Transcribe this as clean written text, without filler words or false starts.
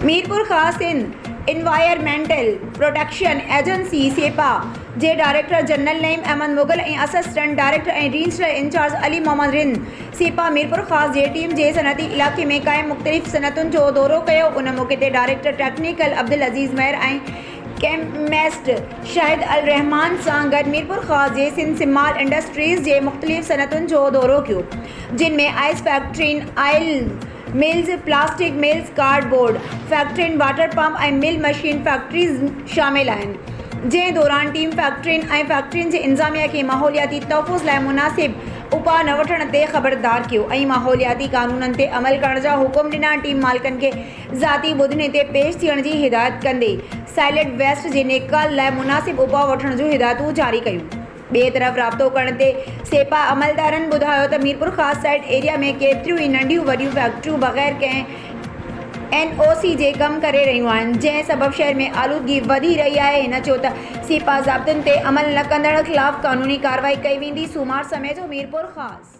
Mirpur Khas environmental protection agency SEPA जे director general Naeem Ahmed Mughal ऐं assistant director ऐं रीजनल इंचार्ज अली मोहम्मद रिंद सेपा मीरपुर ख़ास जे टीम जे सनअती इलाक़े में क़ाइम मुख़्तलिफ़ सनअतुनि जो दौरो कयो। उन मौक़े ते डायरेक्टर टेक्निकल अब्दुल अज़ीज़ महर ऐं केमिस्ट शाहिद अल रहमान सां गॾु मीरपुर ख़ास जे सिंध सिमाल इंडस्ट्रीज़ जे मुख़्तलिफ़ सनअतुनि जो दौरो कयो, जिन में आइस फैक्ट्रियुनि, oil mills, plastic mills, cardboard फैक्ट्रियुनि, वाटर पंप ऐं मिल मशीन फैक्ट्रीज़ शामिल आहिनि। जंहिं दौरान टीम फैक्ट्रियुनि जे इंतज़ामिया खे माहौलियाती तहफ़्फ़ुज़ लाइ मुनासिब उपाउ न वठण ते ख़बरदार कयो ऐं माहौलियाती क़ानूननि ते अमल करण जा हुकुम ॾिना। टीम मालिकनि खे ज़ाती ॿुधने ते पेश थियण जी हिदायत कंदे साइलेंट वेस्ट जे नेकाल लाइ मुनासिब उपाउ वठण जूं हिदायतूं जारी कयूं। ॿिए तरफ़ राब्तो करण ते सेपा अमलदारनि ॿुधायो त मीरपुर ख़ास साइट एरिया में केतिरियूं ई नंढियूं वॾियूं फैक्ट्रियूं बग़ैर कंहिं NOC जे कमु करे रहियूं आहिनि, जंहिं सबबु शहर में आलूदगी वधी रही आहे। हिन चयो त सेपा ज़ाब्तनि ते अमल न कंदड़ ख़िलाफ़ क़ानूनी कार्रवाई कई वेंदी। सूमार समय जो मीरपुर ख़ास।